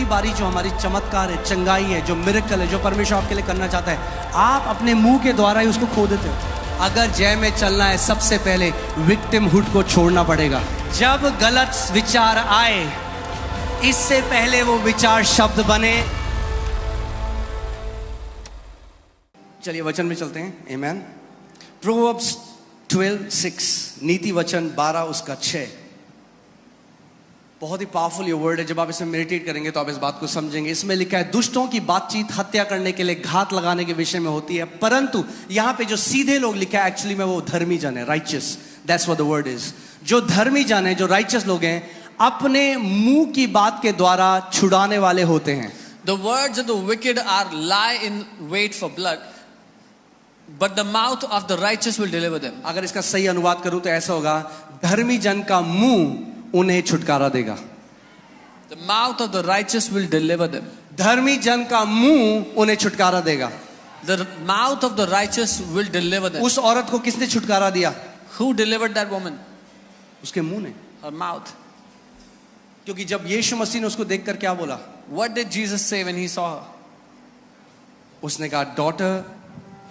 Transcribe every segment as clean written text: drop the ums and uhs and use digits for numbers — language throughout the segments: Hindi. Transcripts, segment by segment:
पहली बारी जो हमारी चमत्कार है, चंगाई है, जो मिरेकल है, जो परमेश्वर आपके लिए करना चाहता है, आप अपने मुंह के द्वारा ही उसको खो देते हो। अगर जय में चलना है, सबसे पहले विक्टिमहुड को छोड़ना पड़ेगा। जब गलत विचार आए, इससे पहले वो विचार शब्द बने। चलिए वचन में चलते हैं। आमेन। प्रोवर्ब्स 12:6, नीति वचन 12 उसका 6। बहुत ही पावरफुल ये वर्ड है। जब आप इसमें मेडिटेट करेंगे तो आप इस बात को समझेंगे। इसमें लिखा है, दुष्टों की बातचीत हत्या करने के लिए, घात लगाने के विषय में होती है, परंतु यहां पे जो सीधे लोग लिखा है, एक्चुअली में वो धर्मी जन है, righteous. That's what the word is. जो धर्मी जन है, जो राइचियस लोग हैं, अपने मुंह की बात के द्वारा छुड़ाने वाले होते हैं। The words of the wicked are lie in wait for blood, but the mouth of the righteous will deliver them. अगर इसका सही अनुवाद करूं तो ऐसा होगा, धर्मी जन का मुंह उन्हें छुटकारा देगा। The mouth of the righteous will deliver them. धर्मी जन का मुंह उन्हें छुटकारा देगा। The mouth of the righteous will deliver them. उस औरत को किसने छुटकारा दिया? Who delivered that woman? उसके मुंह ने, Her mouth. क्योंकि जब यीशु मसीह ने उसको देखकर क्या बोला? What did Jesus say when he saw her? उसने कहा, daughter,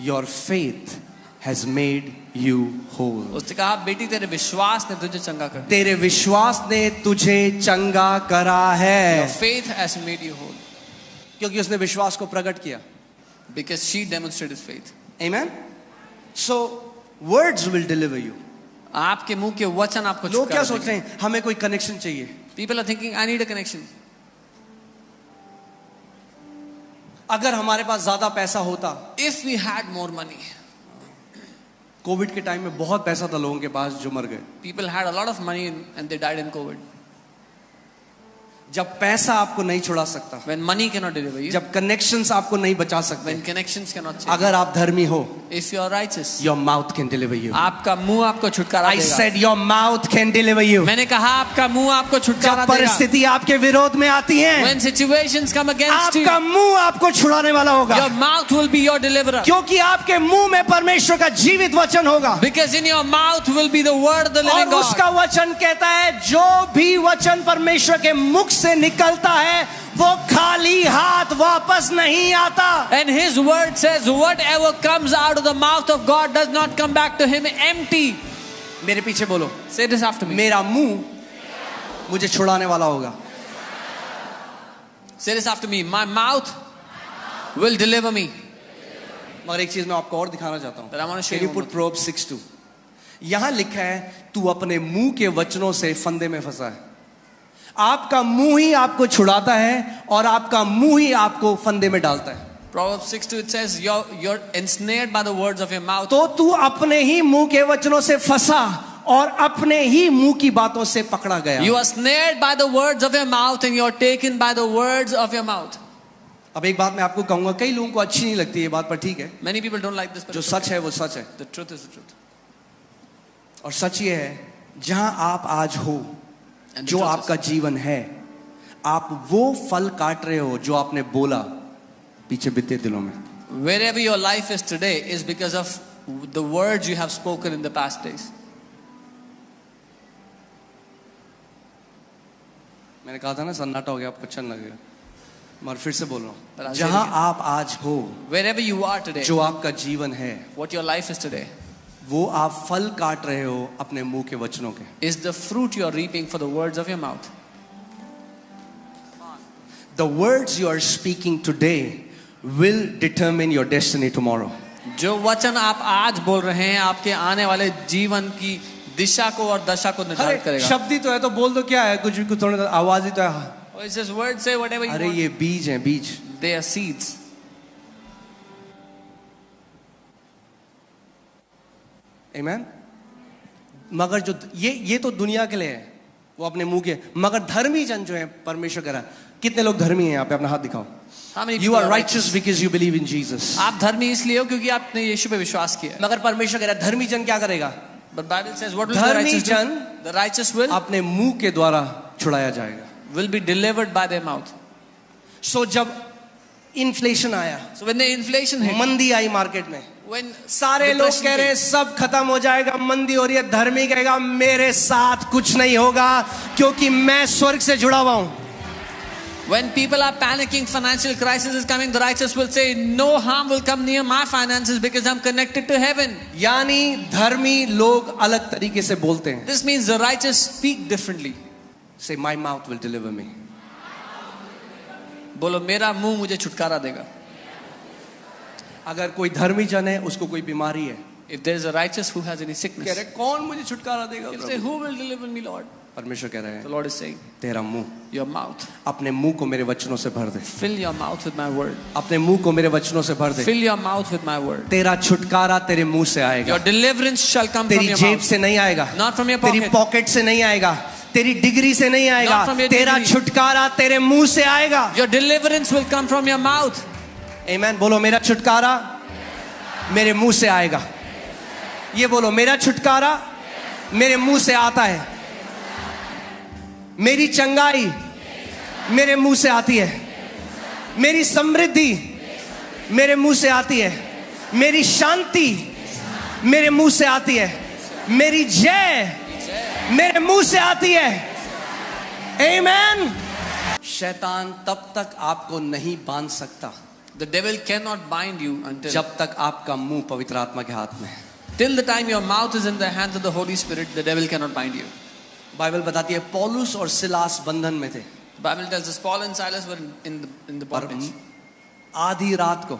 your faith has made you whole. उसने कहा, बेटी तेरे विश्वास ने तुझे चंगा कर दिया। तेरे विश्वास ने तुझे चंगा करा है। Your faith has made you whole. क्योंकि उसने विश्वास को प्रकट किया। Because she demonstrated faith. Amen. So words will deliver you. आपके मुंह के वचन आपको लोग क्या छुटकारा सोच रहे हैं? हमें कोई कनेक्शन चाहिए। People are thinking, I need a connection. अगर हमारे पास ज्यादा पैसा होता। If we had more money. Covid के टाइम में बहुत पैसा था लोगों के पास जो मर गए। People had a lot of money and they died in COVID. जब पैसा आपको नहीं छुड़ा सकता, When money cannot deliver you, जब कनेक्शंस आपको नहीं बचा सकते, when connections cannot change, अगर आप धर्मी हो, if you are righteous, your mouth can deliver you. आपका मुंह आपको छुटकारा I देगा। said your mouth can deliver you. मैंने कहा आपका मुंह आपको छुटकारा जब देगा। परिस्थिति आपके विरोध में आती है, When situations come against you, आपका मुंह आपको छुड़ाने वाला होगा। your mouth will be your deliverer. क्योंकि आपके मुंह में परमेश्वर का जीवित वचन होगा। Because in your mouth will be the word of the living और God. उसका वचन कहता है, जो भी वचन परमेश्वर के मुख से निकलता है, वो खाली हाथ वापस नहीं आता। And his word says, whatever comes out of the mouth of God does not come back to him empty. मेरे पीछे बोलो, Say this after me. मेरा मुंह मुझे छुड़ाने वाला होगा। Say this after me. My mouth will deliver me. मगर एक चीज मैं आपको और दिखाना चाहता हूँ। But I want to show Can you you put Proverbs 6:2? यहाँ लिखा है, तू अपने मुंह के वचनों से फंदे में फंसा है। आपका मुंह ही आपको छुड़ाता है और आपका मुंह ही आपको फंदे में डालता है। Proverbs 6:2, it says, you're ensnared by the words of your mouth. तो तू अपने ही मुंह के वचनों से फंसा और अपने ही मुंह की बातों से पकड़ा गया। You are snared by the words of your mouth and you're taken by the words of your mouth. अब एक बात मैं आपको कहूंगा, कई लोगों को अच्छी नहीं लगती ये बात, पर ठीक है। Many people don't like this, but जो सच है वो सच है। the truth is the truth. और सच ये है, जहां आप आज हो, And the जो truth आपका जीवन है, आप वो फल काट रहे हो जो आपने बोला पीछे बीते दिनों में। Wherever your life is today is because of the words you have spoken in the past days. मैंने कहा था ना सन्नाटा हो गया, आपको अच्छा लगेगा, मगर फिर से बोल रहा But हूं, I'll जहां say it again. आप आज हो, Wherever you are today, जो आपका जीवन है, what your life is today, वो आप फल काट रहे हो अपने मुंह के वचनों के। is the fruit you are reaping for the words of your mouth. The words you are speaking today will determine your destiny tomorrow. जो वचन आप आज बोल रहे हैं आपके आने वाले जीवन की दिशा को और दशा को निर्धारित अरे करेगा। शब्द ही तो है, तो बोल दो, क्या है, कुछ भी, कुछ थोड़ा आवाज ही तो है। Oh, it says words, say whatever you अरे want. ये बीज हैं, बीज। They are seeds. Amen? मगर जो ये तो दुनिया के लिए है, वो अपने मुंह के, मगर धर्मी जन जो है परमेश्वर कह रहा है। कितने लोग धर्मी हैं यहाँ पे? अपना हाथ दिखाओ। How many You people are are righteous because you believe in Jesus. आप धर्मी इसलिए हो क्योंकि आपने यीशु पे विश्वास किया है। मगर परमेश्वर कह रहा है, धर्मी जन क्या करेगा? But Bible says what will the धर्मी righteous do? जन The righteous will अपने मुंह के द्वारा छुड़ाया जाएगा। be delivered by their mouth. सो जब इन्फ्लेशन आया, So when the inflation hit, मंदी आई मार्केट में, when सारे लोग depression कह रहे हैं came, सब खत्म हो जाएगा, मंदी हो रही है, धर्मी कहेगा मेरे साथ कुछ नहीं होगा क्योंकि मैं स्वर्ग से जुड़ा हुआ हूं। When people are panicking, financial crisis is coming, the righteous will say, no harm will come near my finances because I'm connected to heaven. यानी धर्मी लोग अलग तरीके से बोलते हैं. This means the righteous speak differently. Say, my mouth will deliver me. बोलो मेरा मुंह मुझे छुटकारा देगा. अगर कोई धर्मी जन है, उसको कोई बीमारी है, If there is a righteous who has any कह sickness, रहे कौन मुझे छुटकारा देगा he'll say, Prabhu? who will deliver me, Lord? परमेश्वर कह रहे The हैं, Lord is saying, तेरा मुंह, your mouth. अपने मुंह को मेरे वचनों से भर दे. Fill your mouth with my word. अपने मुंह को मेरे वचनों से भर दे. Fill your mouth with my word. तेरा छुटकारा तेरे मुंह से आएगा. Your deliverance shall come from तेरी your जेब mouth. से नहीं आएगा, Not from your तेरी pocket. पॉकेट से नहीं आएगा, तेरी डिग्री से नहीं आएगा. Not from your तेरा degree. छुटकारा तेरे मुंह से आएगा. Your deliverance will come from your mouth. आमीन. बोलो मेरा छुटकारा मेरे मुंह से आएगा. ये बोलो मेरा छुटकारा मेरे मुंह से आता है. मेरी चंगाई मेरे मुंह से आती है. मेरी समृद्धि मेरे मुंह से आती है. मेरी शांति मेरे मुंह से आती है. मेरी जय मेरे मुंह से आती है. आमीन. शैतान तब तक आपको नहीं बांध सकता The devil cannot bind you until जब तक आपका मुंह पवित्र आत्मा के हाथ में है. till the time your mouth is in the hands of the Holy Spirit. The devil cannot bind you. Bible बताती है पौलुस और सिलास बंधन में थे. The Bible tells us Paul and Silas were in the और bondage. आधी रात को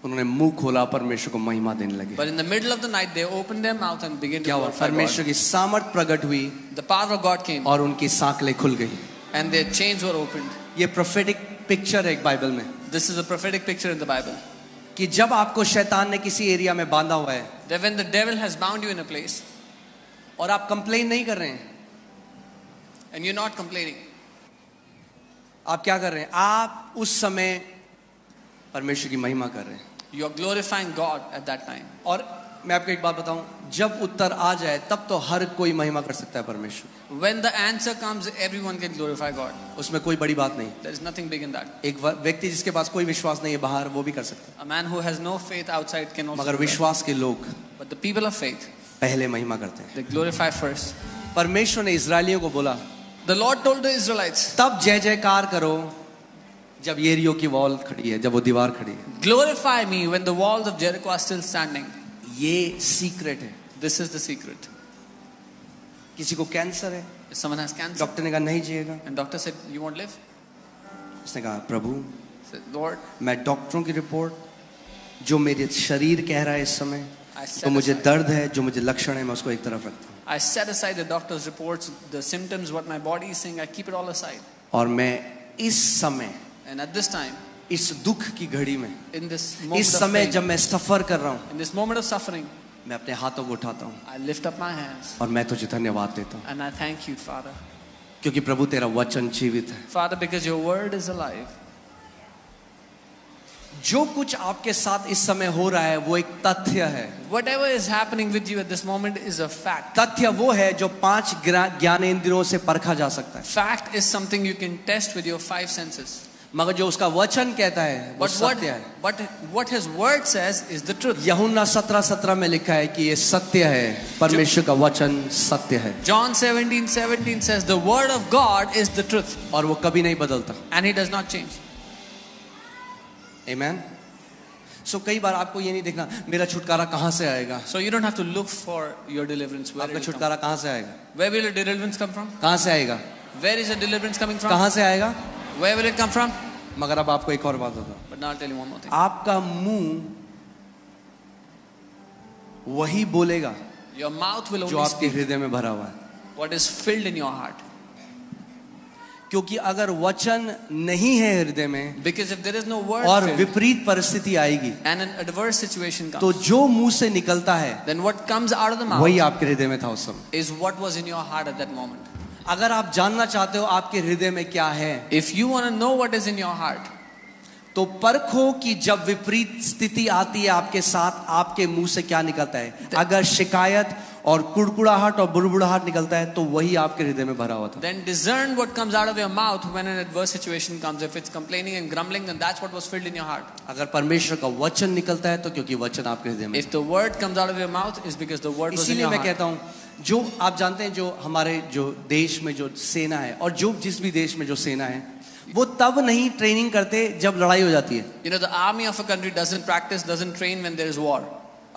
उन्होंने मुंह खोला, परमेश्वर को महिमा देने लगे. But in the middle of the night, they opened their mouth and began to क्या हुआ? glorify परमेश्वर God. की सामर्थ प्रकट हुई The power of God came और उनकी सांकलें खुल गई. and their chains were opened. ये प्रोफेटिक पिक्चर है एक बाइबल में This is a prophetic picture in the Bible. कि जब आपको शैतान ने किसी एरिया में बांधा हुआ है That when the devil has bound you in a place और आप कंप्लेन नहीं कर रहे हैं, and you're not complaining, आप क्या कर रहे हैं? आप उस समय परमेश्वर की महिमा कर रहे हैं. you're glorifying God at that time. और मैं आपको एक बात बताऊं, जब उत्तर आ जाए तब तो हर कोई महिमा कर सकता है परमेश्वर. When the answer comes, everyone can glorify God. उसमें कोई बड़ी बात नहीं. There is nothing big in that. एक व्यक्ति जिसके पास कोई विश्वास नहीं है बाहर, वो भी कर सकता है. A man who has no faith outside can also मगर do that. विश्वास के लोग But the people of faith, पहले महिमा करते हैं. they glorify first. परमेश्वर ने इजरायलियों को बोला, The Lord told the Israelites, तब जय जयकार करो जब येरियो की वॉल खड़ी है, जब वो दीवार खड़ी है. glorify me when the walls of Jericho are still standing. ये सीक्रेट है. This is the secret. किसी को कैंसर है, If someone has cancer doctor ने कहा नहीं जिएगा. and doctor said, you won't live, उसने कहा प्रभु said, Lord, मैं डॉक्टरों की रिपोर्ट जो मेरे शरीर कह रहा है इस समय, I तो set मुझे aside, दर्द है, जो मुझे लक्षण है, मैं उसको एक तरफ रखता हूँ. I set aside the doctor's reports, the symptoms, what my body is saying, I keep it all aside. और मैं इस समय, And at this time, इस दुख की घड़ी में, in this moment इस of समय pain, जब मैं सफर कर रहा हूँ, in this moment of suffering, मैं अपने हाथों को उठाता हूँ I lift up my hands और मैं तुझे धन्यवाद देता हूँ, and I thank you, Father. क्योंकि प्रभु तेरा वचन जीवित है. Father, because your word is alive. जो कुछ आपके साथ इस समय हो रहा है वो एक तथ्य है. Whatever is happening with you at this moment is a fact. तथ्य वो है जो 5 ज्ञानेंद्रियों से परखा जा सकता है. Fact is something you can test with your 5 senses. मगर जो उसका वचन कहता है वो सत्य है. But what his word says is the truth. यूहन्ना 17:17 में लिखा है कि ये सत्य है, परमेश्वर का वचन सत्य है. John 17:17 says the word of God is the truth. और वो कभी नहीं बदलता. And he does not change. आमीन. सो कई बार आपको ये नहीं देखना मेरा छुटकारा कहाँ से आएगा. So you don't have to look for your deliverance. Where आपका will it come? छुटकारा कहाँ से आएगा? Where will your deliverance come from? कहाँ से आएगा? Where is your deliverance coming from? कहाँ से आएगा? Where will it come from? मगर अब आपको एक और बात बताऊं. But now I'll tell you one more thing. आपका मुंह वही बोलेगा Your mouth will जो only आपके speak हृदय में भरा हुआ है. what is filled in your heart. क्योंकि अगर वचन नहीं है हृदय में Because if there is no word और filled विपरीत परिस्थिति आएगी and an adverse situation comes, तो जो मुंह से निकलता है then what comes out of the वही mouth आपके हृदय में था उस समय. is what was in your heart at that moment. अगर आप जानना चाहते हो आपके हृदय में क्या है, If you want to know what is in your heart, तो परखो कि जब विपरीत स्थिति आती है आपके साथ आपके मुंह से क्या निकलता है. अगर शिकायत और कुड़कुड़ाहट और बुड़बुड़ाहट निकलता है तो वही आपके हृदय में भरा हुआ था. then discern what comes out of your mouth when an adverse situation comes. If it's complaining and grumbling, then that's what was filled in your heart. अगर परमेश्वर का वचन निकलता है तो क्योंकि वचन आपके हृदय में. If the word comes out of your mouth, is because the word was in इसीलिए your मैं heart. कहता हूँ जो आप जानते हैं जो हमारे जो देश में जो सेना है और जो जिस भी देश में जो सेना है वो तब नहीं ट्रेनिंग करते जब लड़ाई हो जाती है. You know, the army of a country doesn't practice, doesn't train when there is war.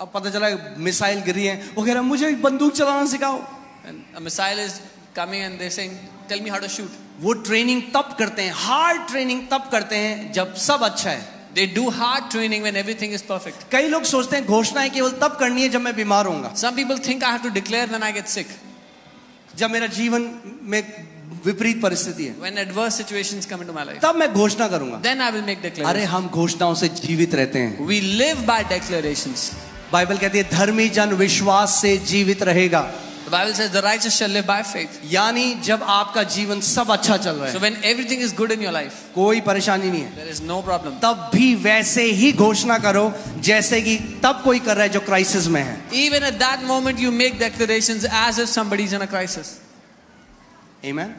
अब पता चला मिसाइल गिरी है, वो कह रहा है मुझे बंदूक चलाना सिखाओ. And a missile is coming and they're saying, tell me how to shoot. वो ट्रेनिंग तब करते हैं, हार्ड ट्रेनिंग तब करते हैं जब सब अच्छा है. They do hard training when everything is perfect. कई लोग सोचते हैं घोषणाएं केवल तब करनी है जब मैं बीमार होऊंगा, Some people think I have to declare when I get sick, जब मेरा जीवन में विपरीत परिस्थिति है, when adverse situations come into my life. तब मैं घोषणा करूंगा. Then I will make अरे declarations. हम घोषणाओं से जीवित रहते हैं. We live by declarations. Bible कहती है धर्मी जन विश्वास से जीवित रहेगा. The Bible says the righteous shall live by faith. यानी जब आपका जीवन सब अच्छा चल रहा So है, when everything is good in your life, कोई परेशानी नहीं है, there is no problem. तब भी वैसे ही घोषणा करो जैसे कि तब कोई कर रहा है जो क्राइसिस में है. Even at that moment you make declarations as if somebody is in a crisis. Amen?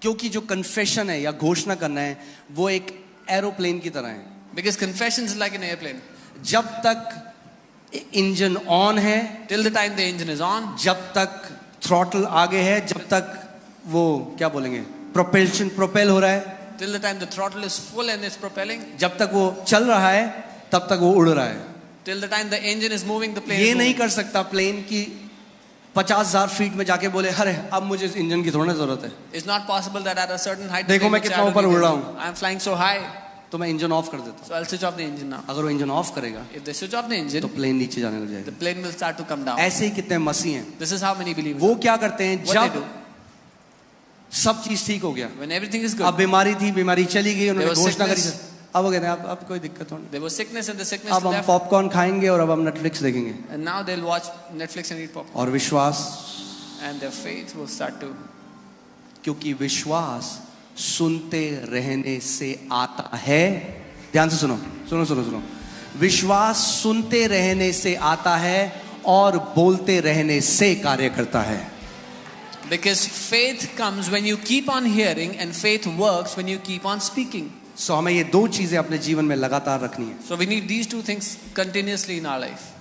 क्योंकि जो कन्फेशन है या घोषणा करना है वो एक एरोप्लेन की तरह है. Because confession is like an airplane. जब तक इंजन ऑन है, Till the time the engine is on, जब तक थ्रॉटल आगे है, जब तक वो क्या बोलेंगे प्रोपेल हो रहा है, till the time the throttle is full and it's propelling, जब तक वो चल रहा है तब तक वो उड़ रहा है. till the time the engine is moving, the plane ये is नहीं moving. कर सकता प्लेन की 50,000 फीट में जाके बोले अरे अब मुझे इस इंजन की थोड़ा जरूरत है, It's not possible that at a certain height, देखो the plane मैं would कितना say, "I don't ऊपर need उड़ रहा engine. हूँ." I am flying so high, तो मैं इंजन ऑफ कर देता हूँ. so I'll switch off the engine now. अगर वो इंजन ऑफ करेगा If they switch off the तो engine, प्लेन नीचे जाने लग the जाएगा. plane will start to come down. ऐसे ही कितने मसीह हैं, This is how many believers. वो क्या करते हैं What they जब do सब चीज ठीक हो गया, when everything is good. अब बीमारी थी, बीमारी चली गई, उन्होंने There was घोषणा करी, sickness. अब वो कहते हैं अब कोई दिक्कत हो नहीं, There was sickness and the sickness अब हम left, पॉपकॉर्न खाएंगे और अब हम नेटफ्लिक्स देखेंगे. and now they'll watch Netflix and eat popcorn, और विश्वास, and their faith will start to. क्योंकि विश्वास सुनते रहने से आता है. ध्यान से सुनो सुनो सुनो सुनो. विश्वास सुनते रहने से आता है और बोलते रहने से कार्य करता है. Because faith comes when you keep on hearing, and faith works when you keep on speaking. सो हमें ये दो चीजें अपने जीवन में लगातार रखनी है. So we need these two things continuously in our life.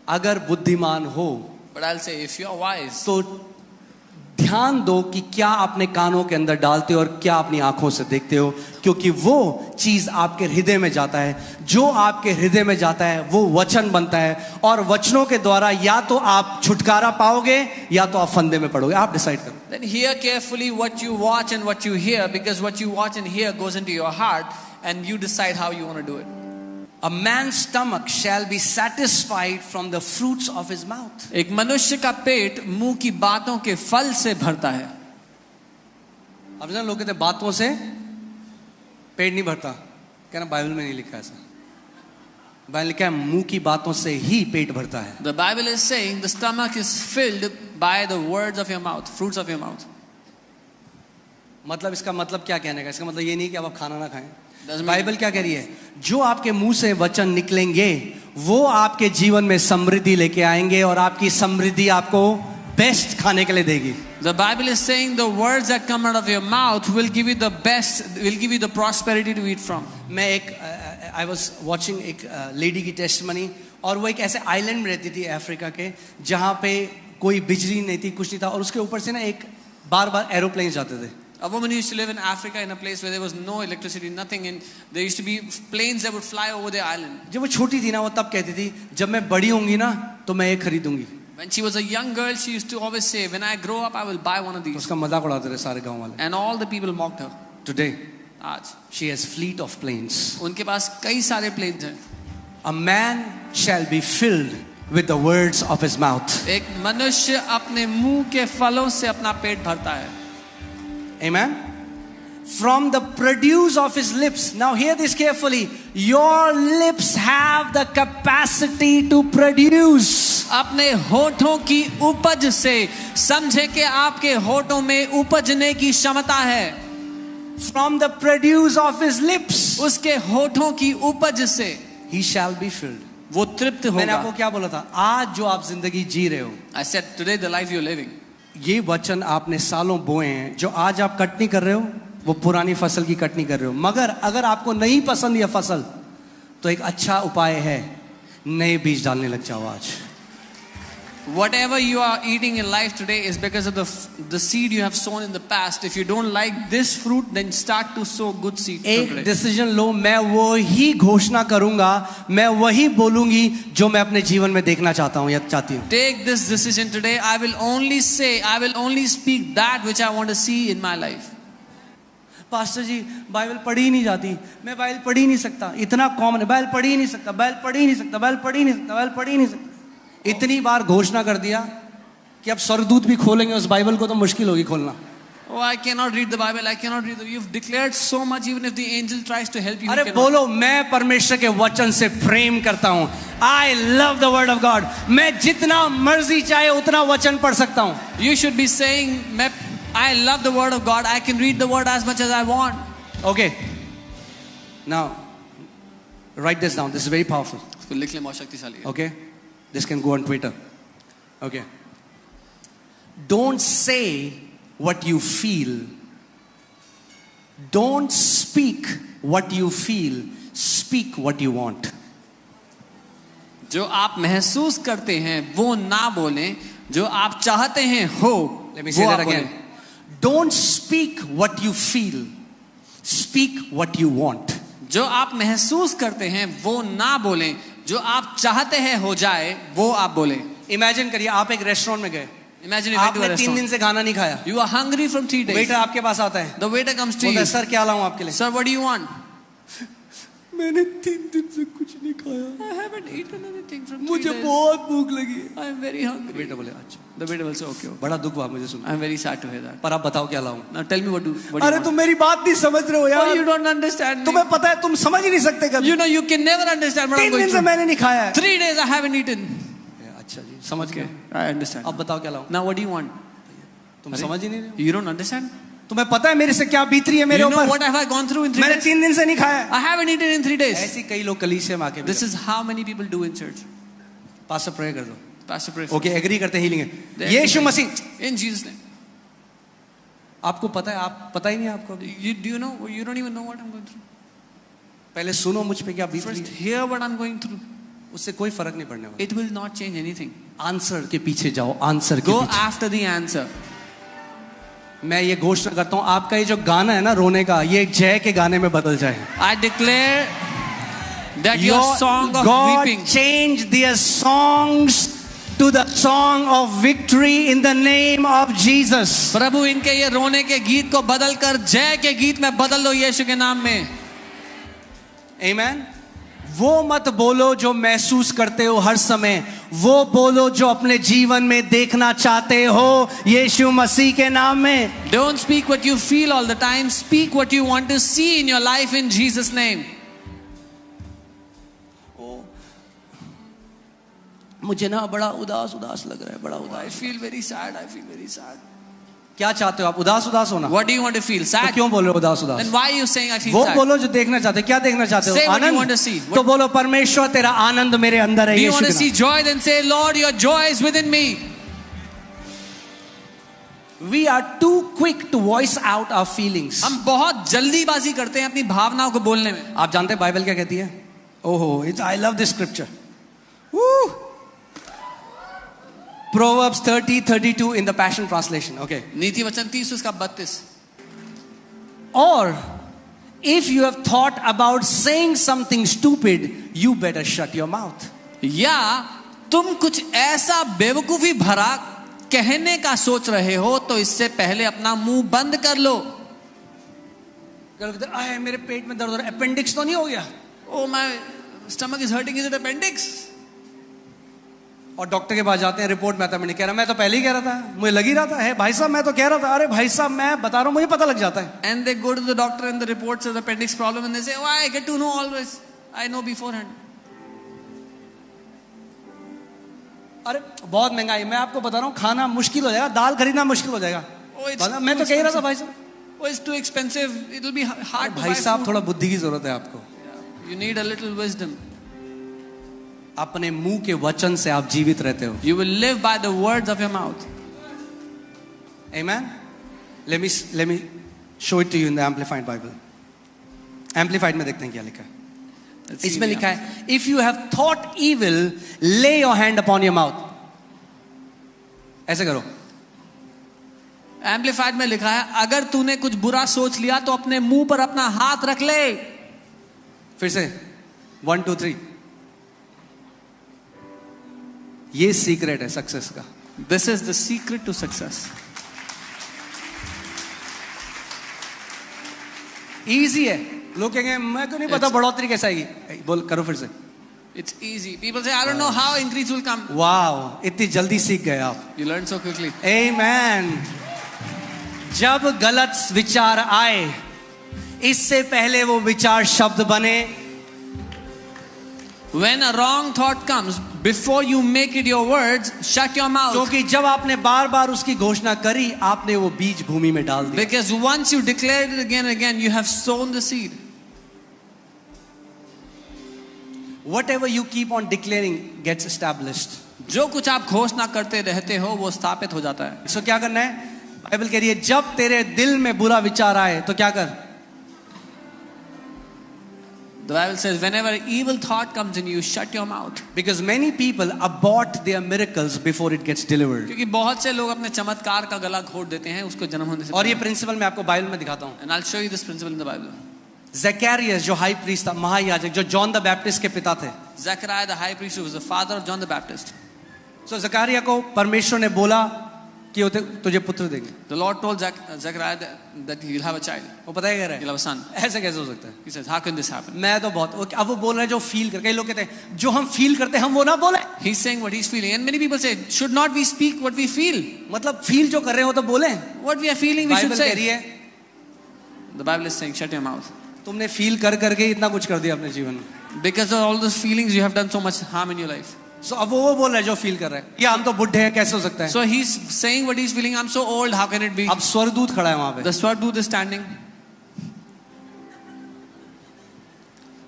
अगर बुद्धिमान हो But I'll say, if you are wise, तो ध्यान दो कि क्या अपने कानों के अंदर डालते हो और क्या अपनी आंखों से देखते हो, क्योंकि वो चीज आपके हृदय में जाता है. जो आपके हृदय में जाता है वो वचन बनता है, और वचनों के द्वारा या तो आप छुटकारा पाओगे या तो आप फंदे में पड़ोगे. आप डिसाइड करो. then hear carefully what you watch and what you hear, because what you watch and hear goes into your heart, and you decide how you want to do it. A man's stomach shall be satisfied from the fruits of his mouth. एक मनुष्य का पेट मुंह की बातों के फल से भरता है. अब ना लोग कहते हैं बातों से पेट नहीं भरता, कहना बाइबल में नहीं लिखा ऐसा. बाइबल लिखा है मुंह की बातों से ही पेट भरता है. The Bible is saying the stomach is filled by the words of your mouth, fruits of your mouth. मतलब इसका मतलब क्या कहने का, इसका मतलब ये नहीं कि अब आप खाना ना खाएं. Doesn't mean- बाइबल क्या कह रही है, जो आपके मुंह से वचन निकलेंगे वो आपके जीवन में समृद्धि लेके आएंगे, और आपकी समृद्धि आपको बेस्ट खाने के लिए देगी. The Bible is saying the words that come out of your mouth will give you the best, will give you the prosperity to eat from. मैं एक आई वॉज वॉचिंग एक लेडी की टेस्टमनी, और वो एक ऐसे आइलैंड में रहती थी अफ्रीका के, जहाँ पे कोई बिजली नहीं थी, कुछ नहीं था, और उसके ऊपर से ना एक बार बार एरोप्लेन जाते थे. A woman used to live in Africa in a place where there was no electricity, nothing, and there used to be planes that would fly over the island. जब वो छोटी थी ना, वो तब कहती थी जब मैं बड़ी होंगी ना तो मैं ये खरीदूंगी. When she was a young girl, she used to always say, when I grow up, I will buy one of these. उसका मजाक उड़ाते थे सारे गांव वाले. And all the people mocked her. Today आज she has fleet of planes. उनके पास कई सारे planes हैं. A man shall be filled with the words of his mouth. एक मनुष्य अपने मुंह के फलों से अपना पेट भरता है. Amen. From the produce of his lips. Now hear this carefully. Your lips have the capacity to produce. अपने होठों की उपज से, समझे कि आपके होठों में उपजने की क्षमता है. From the produce of his lips, उसके होठों की उपज से he shall be filled. वो तृप्त मैंने आपको होगा. क्या बोला था, आज जो आप जिंदगी जी रहे हो, I said today the life you're living, ये वचन आपने सालों बोए हैं. जो आज आप कटनी कर रहे हो वो पुरानी फसल की कटनी कर रहे हो. मगर अगर आपको नहीं पसंद यह फसल, तो एक अच्छा उपाय है, नए बीज डालने लग जाओ आज. Whatever you are eating in life today is because of the seed you have sown in the past. If you don't like this fruit, then start to sow good seed एक today. डिसीजन लो, मैं वो ही घोषणा करूंगा, मैं वही बोलूंगी जो मैं अपने जीवन में देखना चाहता हूं या चाहती हूं. Take this decision today. I will only speak that which I want to see in my life. Pastor ji Bible पढ़ी ही नहीं जाती, मैं बाइबल पढ़ ही नहीं सकता, इतना कॉमन है, बाइबल पढ़ ही नहीं सकता, बाइबल पढ़ ही नहीं सकता, बाइबल पढ़ ही नहीं सकता, बाइबल पढ़ ही नहीं सकता. इतनी बार घोषणा कर दिया कि अब स्वर्गदूत भी खोलेंगे उस बाइबल को तो मुश्किल होगी खोलना. Oh, I cannot read the Bible. I cannot read. You've declared so much. Even if the angel tries to help you, अरे बोलो, मैं परमेश्वर के वचन से प्रेम करता हूँ. I love the word of God. मैं जितना मर्जी चाहे उतना वचन पढ़ सकता हूँ. You should be saying, I love the word of God. I can read the word as much as I want. Okay. Now, write this down. This is very powerful. इसको लिख ले, बहुत शक्तिशाली है. Okay. This can go on Twitter. Okay. Don't say what you feel. Don't speak what you feel. Speak what you want. जो आप महसूस करते हैं वो ना बोलें, जो आप चाहते हैं हो. Let me say that again. Don't speak what you feel. Speak what you want. जो आप महसूस करते हैं वो ना बोलें, जो आप चाहते हैं हो जाए वो आप बोलें. Imagine करिए, आप एक रेस्टोरेंट में गए. Imagine you went to a आपने 3 दिन restaurant. से खाना नहीं खाया. You are hungry from 3 days. Waiter आपके पास आता है. The waiter comes to बोलता you. है, सर क्या लाऊं आपके लिए? Sir, what do you want? मैंने 3 दिन से कुछ नहीं खाया. I haven't eaten anything from 3 मुझे days. बहुत भूख लगी है. I am very hungry. Waiter बोले अच्छा. The waiter will say, okay. बड़ा दुख हुआ मुझे सुन. I am very sad to hear that. पर आप बताओ क्या लाऊं? Now tell me what do you अरे want? तुम मेरी बात नहीं समझ रहे हो Oh, यार. you don't understand me. तुम्हें पता है तुम समझ ही नहीं सकते कभी. You know you can never understand what I'm 3 going दिन से through. मैंने नहीं खाया है. 3 days I haven't eaten. अच्छा जी, समझ गए. I understand. अब बताओ क्या लाऊं? Now what do you want? तुम समझ ही नहीं रहे हो. You don't understand? तुम्हें पता है मेरे से क्या बीत रही है मेरे You know ऊपर. what have I gone through in 3 मैंने days? 3 दिन से नहीं खाया है. I haven't eaten in 3 days. ऐसी कई लोग कलीसिया में आके This is how many people do in church. Pastor pray कर दो. Pastor pray. ओके, एग्री करते हैं हीलिंग है. They Yeshu agree. Masih. In Jesus' name. आपको पता है, आप पता ही नहीं है आपको. Do you know? You don't even know what I'm going through. पहले सुनो मुझ पे क्या बीत रही First, है. hear what I'm going through. उससे कोई फर्क नहीं पड़ने वाला. It will not change anything. Answer के पीछे जाओ. आंसर के Go पीछे. after the answer. मैं ये घोषणा करता हूँ, आपका ये जो गाना है ना रोने का, ये जय के गाने में बदल जाए. I declare that your song of God weeping, change their songs to the song of victory in the name of Jesus. प्रभु इनके ये रोने के गीत को बदल कर जय के गीत में बदल दो यीशु के नाम में. Amen. वो मत बोलो जो महसूस करते हो हर समय, वो बोलो जो अपने जीवन में देखना चाहते हो यीशु मसीह के नाम में. Don't speak what you feel all the time. Speak what you want to see in your life in Jesus' name. मुझे ना बड़ा उदास उदास लग रहा है, बड़ा I उदास. feel very sad. I feel very sad. क्या चाहते हो आप? उदास उदास होना? What do you want to feel? तो Sad. क्यों बोल रहे हो उदास उदास? Then why are you saying I feel वो sad? बोलो जो देखना चाहते हो. क्या देखना चाहते हो? Say what you Anand. want to see. तो बोलो परमेश्वर तेरा आनंद मेरे अंदर है Do you यीशु want के to see नाम. joy? Then say, Lord, your joy is within me. We are too quick to voice out our feelings. हम बहुत जल्दीबाजी करते हैं अपनी भावनाओं को बोलने में. आप जानते हैं बाइबल क्या कहती है? ओहो, I love this scripture. Woo! Proverbs 30:32 in the Passion Translation. Okay. नीति वचन 30 उसका 32. Or if you have thought about saying something stupid, you better shut your mouth. या तुम कुछ ऐसा बेवकूफी भरा कहने का सोच रहे हो तो इससे पहले अपना मुंह बंद कर लो. आए मेरे पेट में दर्द हो रहा है, अपेंडिक्स तो नहीं हो गया? Oh, my stomach is hurting. Is it appendix? और डॉक्टर के पास जाते हैं, रिपोर्ट में आता है, मैंने कह रहा, मैं तो पहले ही कह रहा था, मुझे लग ही रहा था. है भाई साहब, मैं तो कह रहा था. अरे भाई साहब, मैं बता रहा हूँ, मुझे पता लग जाता है. And they go to the doctor and the report says appendix problem and they say, oh, I get to know always. I know beforehand. अरे बहुत महंगाई, मैं आपको बता रहा हूँ, खाना मुश्किल हो जाएगा, दाल खरीदना मुश्किल हो जाएगा. Oh, it's मैं तो कह ही रहा था भाई साहब. Oh, it's too expensive. It'll be hard to buy भाई साहब, food. थोड़ा बुद्धि की जरूरत है आपको. You need a little wisdom. अपने मुंह के वचन से आप जीवित रहते हो. You will live by the words of your mouth. Amen. Let me show it to you in the Amplified Bible. Amplified में देखते हैं क्या लिखा है. इसमें लिखा है, if you have thought evil, lay your hand upon your mouth. ऐसे करो, एम्पलीफाइड में लिखा है, अगर तूने कुछ बुरा सोच लिया तो अपने मुंह पर अपना हाथ रख ले। फिर से 1 2 3। ये सीक्रेट है सक्सेस का। This is the secret to success. Easy है। लोग कहेंगे मैं को नहीं पता बढ़ोतरी कैसे आएगी। बोल करो फिर से। It's easy. People say, I don't know how increase will come. वाह, इतनी जल्दी सीख गए आप। You learn so quickly. Amen. जब गलत विचार आए, इससे पहले वो विचार शब्द बने। When a wrong thought comes, before you make it your words, shut your mouth. क्योंकि जब आपने बार बार उसकी घोषणा करी, आपने वो बीज भूमि में डाल दिया। Because once you declare it again and again, you have sown the seed. Whatever you keep on declaring gets established. जो कुछ आप घोषणा करते रहते हो वो स्थापित हो जाता है। So क्या करना है? बाइबल कह रही है जब तेरे दिल में बुरा विचार आए तो क्या कर? The Bible says, whenever evil thought comes in you, shut your mouth. Because many people abort their miracles before it gets delivered. क्योंकि बहुत से लोग अपने चमत्कार का गला घोट देते हैं उसको जन्म होने से। और ये प्रिंसिपल मैं आपको बाइबल में दिखाता हूँ। And I'll show you this principle in the Bible. Zakaria जो हाई प्रीस्ट था, महायाजक, जो जॉन द बैप्टिस्ट के पिता थे। Zechariah the high priest who was the father of John the Baptist. So Zakaria को परमेश्वर ने बोला कि तुझे पुत्र देंगे। The Lord told Zechariah that he will have a child. वो पता है क्या रहा He'll have a son. है? ऐसे कैसे हो सकता है? He says, how can this happen? मैं तो बहुत, अब वो बोल रहे हैं जो फील कर, कई लोग कहते हैं जो हम फील करते हैं हम वो ना बोले। He's saying what he's feeling, and many people say, should not we speak what we feel? मतलब फील जो कर रहे हो तो बोले। What we are feeling, we should Bible कह रही say. है The Bible is saying, shut your mouth. तुमने फील कर करके इतना कुछ कर दिया अपने जीवन में। Because of all those feelings, you have done so much harm in your life. So अब वो बोल रहे हैं जो फील कर रहे हैं, या हम तो बुढ़े हैं कैसे हो सकता है? So he's saying what he's feeling. I'm so old. How can it be? अब स्वर्गदूत खड़ा है वहां पे। The Swarduta is standing.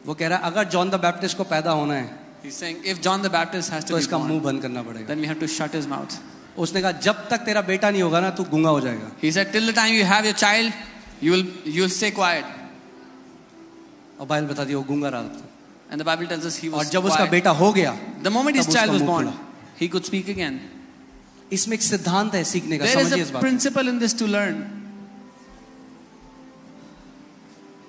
वो कह रहा है अगर जॉन द बैप्टिस्ट को पैदा होना है He's saying, if John the Baptist has तो to be इसका मुंह born, बंद करना पड़ेगा। then we have to shut his mouth. उसने कहा जब तक तेरा बेटा नहीं होगा ना तू गूंगा हो जाएगा। He said, till the time you have your child, you'll stay quiet. और बाइबल बताती है वो गूंगा रहा था। And the Bible tells us he और was जब उसका quiet. बेटा हो गया, The moment his तब child उसका was मुंह born, खुला। he could speak again. इसमें एक सिद्धांत है सीखने का, There is समझिए इस a बात को। principle in this to learn.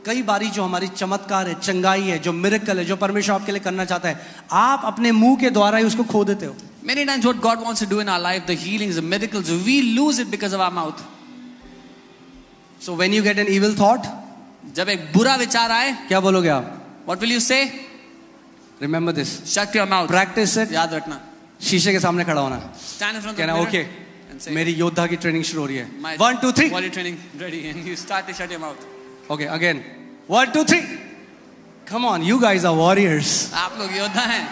कई बारी जो हमारी चमत्कार है, चंगाई है, जो मिरेकल है, जो परमेश्वर आपके लिए करना चाहता है, आप अपने मुंह के द्वारा ही उसको खो देते हो। Many times what God wants to do in our life, the healings, the miracles, we lose it because of our mouth. So when you get an evil thought, जब एक बुरा विचार आए, क्या बोलोगे आप? what will you say? Remember this. Shut your mouth. Practice it. याद रखना. शीशे के सामने खड़ा होना, Stand in front of the कहना mirror ओके and say, मेरी योद्धा की ट्रेनिंग शुरू हो रही है। my 1 2 3 body training ready, and you start to shut your mouth. Okay again 1 2 3 come on you guys are warriors. आप लोग योद्धा हैं।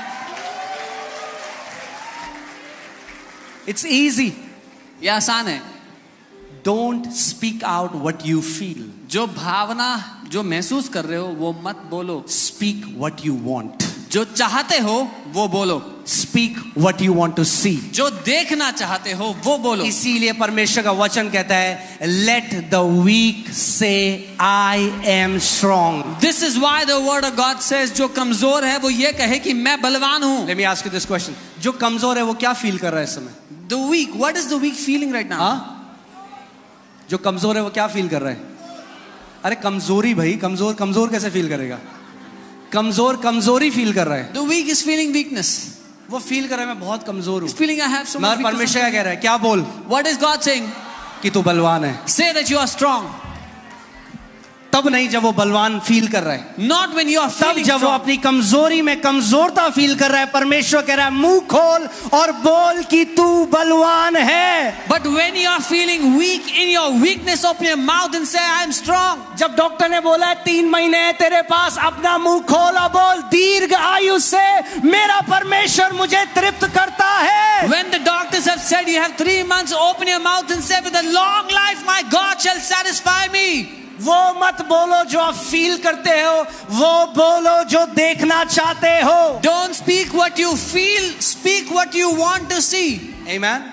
It's easy. ये आसान है। Don't speak out what you feel, जो भावना जो महसूस कर रहे हो वो मत बोलो। स्पीक व्हाट यू वांट, जो चाहते हो वो बोलो। Speak what you want to see, जो देखना चाहते हो वो बोलो। इसीलिए परमेश्वर का वचन कहता है लेट द वीक से I am strong. This is why the word of God says जो कमजोर है वो ये कहे कि मैं बलवान हूं। Let me ask you this question, जो कमजोर है वो क्या फील कर रहा है इस समय? The weak, what is the weak feeling right now? जो कमजोर है वो क्या फील कर रहा है? अरे कमजोरी भाई, कमजोर कमजोर कैसे फील करेगा? कमजोर कमजोरी फील कर रहा है। The weak is feeling weakness. वो फील कर रहा है मैं बहुत कमजोर हूँ। Feeling I have so much. परमेश्वर क्या कह रहा है? क्या बोल? What is God saying? कि तू बलवान है। Say that you are strong. तब नहीं जब वो बलवान फील कर रहा है, नॉट व्हेन यू आर तब फीलिंग जब वो अपनी कमजोरी में कमजोरता फील कर रहा है। परमेश्वर कह रहा है मुंह खोल और बोल कि तू बलवान है। But when you are feeling weak in your weakness, open your mouth and say I am strong. जब डॉक्टर ने बोला है 3 महीने है तेरे पास, अपना मुंह खोल और बोल दीर्घ आयु से मेरा परमेश्वर मुझे तृप्त करता है। When the doctors have said you have 3 months, open your mouth and say with a long life my God shall satisfy me. वो मत बोलो जो आप फील करते हो, वो बोलो जो देखना चाहते हो। Don't speak what you feel, speak what you want to see. Amen.